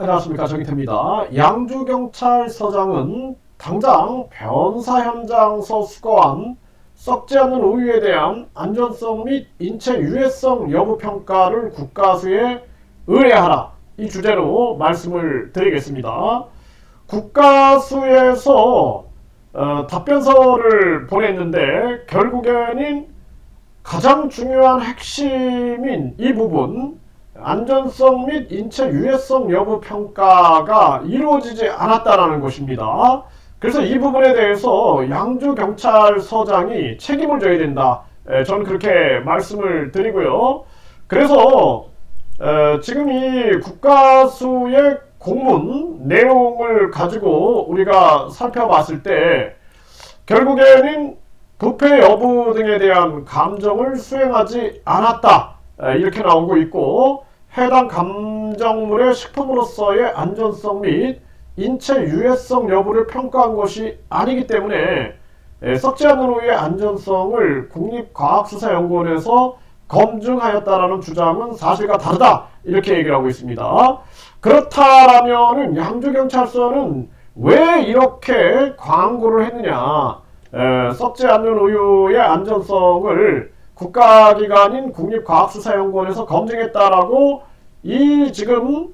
안녕하십니까, 정희태입니다. 양주경찰서장은 당장 변사 현장서 수거한 썩지 않는 우유에 대한 안전성 및 인체 유해성 여부 평가를 국가수에 의뢰하라, 이 주제로 말씀을 드리겠습니다. 국가수에서 답변서를 보냈는데 결국에는 가장 중요한 핵심인 이 부분, 안전성 및 인체 유해성 여부 평가가 이루어지지 않았다는 것입니다. 그래서 이 부분에 대해서 양주경찰서장이 책임을 져야 된다, 저는 그렇게 말씀을 드리고요. 그래서 지금 이 국가수의 공문 내용을 가지고 우리가 살펴봤을 때 결국에는 부패 여부 등에 대한 감정을 수행하지 않았다, 이렇게 나오고 있고, 해당 감정물의 식품으로서의 안전성 및 인체 유해성 여부를 평가한 것이 아니기 때문에 썩지 않는 우유의 안전성을 국립과학수사연구원에서 검증하였다라는 주장은 사실과 다르다, 이렇게 얘기를 하고 있습니다. 그렇다라면은 양주경찰서는 왜 이렇게 광고를 했느냐, 썩지 않는 우유의 안전성을 국가기관인 국립과학수사연구원에서 검증했다라고 이 지금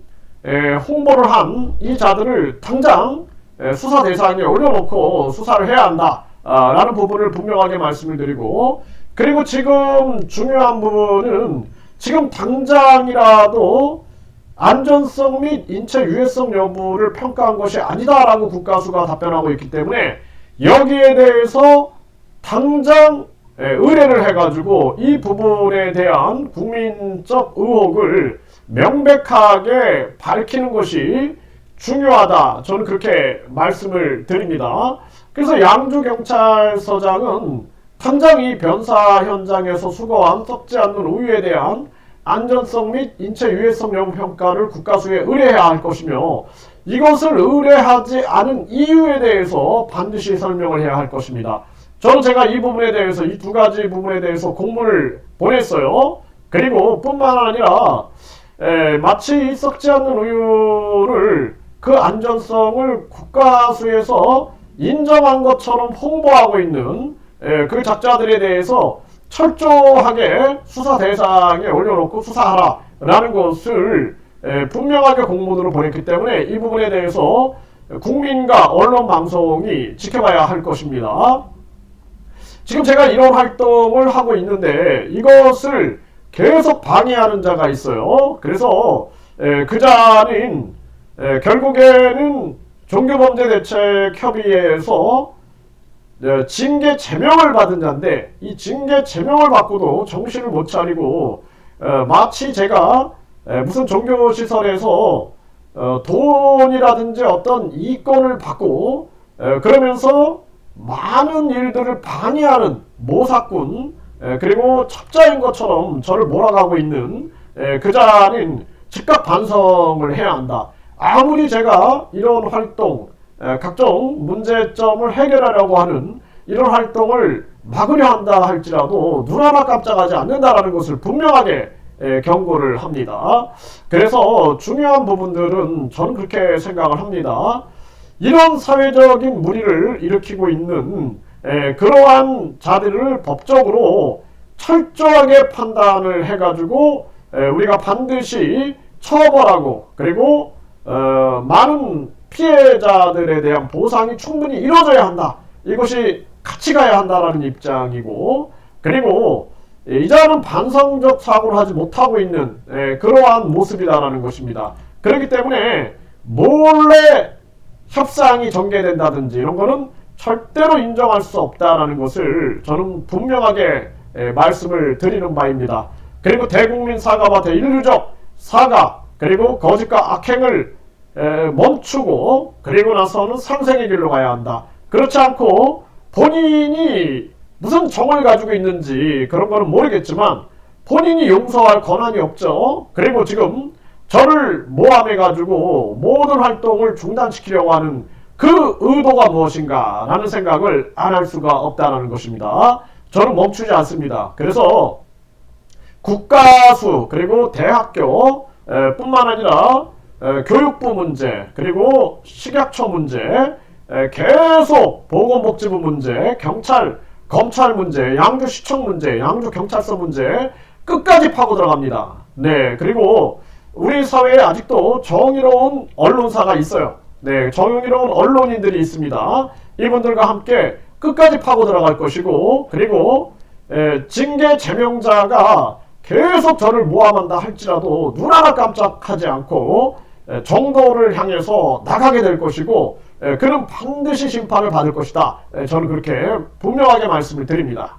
홍보를 한 이 자들을 당장 수사 대상에 올려놓고 수사를 해야 한다, 라는 부분을 분명하게 말씀을 드리고, 그리고 지금 중요한 부분은 지금 당장이라도 안전성 및 인체 유해성 여부를 평가한 것이 아니다라고 국가수가 답변하고 있기 때문에 여기에 대해서 당장 의뢰를 해가지고 이 부분에 대한 국민적 의혹을 명백하게 밝히는 것이 중요하다, 저는 그렇게 말씀을 드립니다. 그래서 양주경찰서장은 당장 이 변사 현장에서 수거한 썩지 않는 우유에 대한 안전성 및 인체 유해성 여부 평가를 국가수에 의뢰해야 할 것이며, 이것을 의뢰하지 않은 이유에 대해서 반드시 설명을 해야 할 것입니다. 저는 제가 이 부분에 대해서, 이 두 가지 부분에 대해서 공문을 보냈어요. 그리고 뿐만 아니라 마치 썩지 않는 우유를, 그 안전성을 국가수에서 인정한 것처럼 홍보하고 있는 그 작자들에 대해서 철저하게 수사 대상에 올려놓고 수사하라 라는 것을 분명하게 공문으로 보냈기 때문에 이 부분에 대해서 국민과 언론 방송이 지켜봐야 할 것입니다. 지금 제가 이런 활동을 하고 있는데 이것을 계속 방해하는 자가 있어요. 그래서 그 자는 결국에는 종교범죄대책협의회에서 징계 제명을 받은 자인데, 이 징계 제명을 받고도 정신을 못 차리고 마치 제가 무슨 종교시설에서 돈이라든지 어떤 이권을 받고 그러면서 많은 일들을 방해하는 모사꾼, 그리고 첩자인 것처럼 저를 몰아가고 있는 그 자는 즉각 반성을 해야 한다. 아무리 제가 이런 활동, 각종 문제점을 해결하려고 하는 이런 활동을 막으려 한다 할지라도 눈 하나 깜짝하지 않는다라는 것을 분명하게 경고를 합니다. 그래서 중요한 부분들은 저는 그렇게 생각을 합니다. 이런 사회적인 물의를 일으키고 있는 그러한 자들을 법적으로 철저하게 판단을 해가지고 우리가 반드시 처벌하고, 그리고 많은 피해자들에 대한 보상이 충분히 이루어져야 한다, 이것이 같이 가야 한다라는 입장이고, 그리고 이자는 반성적 사고를 하지 못하고 있는 그러한 모습이다라는 것입니다. 그렇기 때문에 몰래 협상이 전개된다든지 이런 거는 절대로 인정할 수 없다라는 것을 저는 분명하게 말씀을 드리는 바입니다. 그리고 대국민 사과와 대인류적 사과, 그리고 거짓과 악행을 멈추고 그리고 나서는 상생의 길로 가야 한다. 그렇지 않고 본인이 무슨 정을 가지고 있는지 그런 거는 모르겠지만 본인이 용서할 권한이 없죠. 그리고 지금 저를 모함해 가지고 모든 활동을 중단시키려고 하는 그 의도가 무엇인가 라는 생각을 안 할 수가 없다는 것입니다. 저는 멈추지 않습니다. 그래서 국가수 그리고 대학교 뿐만 아니라 교육부 문제, 그리고 식약처 문제, 계속 보건복지부 문제, 경찰, 검찰 문제, 양주시청 문제, 양주경찰서 문제 끝까지 파고 들어갑니다. 네, 그리고 우리 사회에 아직도 정의로운 언론사가 있어요. 네, 정의로운 언론인들이 있습니다. 이분들과 함께 끝까지 파고 들어갈 것이고, 그리고 징계 제명자가 계속 저를 모함한다 할지라도 눈 하나 깜짝하지 않고 정도를 향해서 나가게 될 것이고, 그는 반드시 심판을 받을 것이다. 저는 그렇게 분명하게 말씀을 드립니다.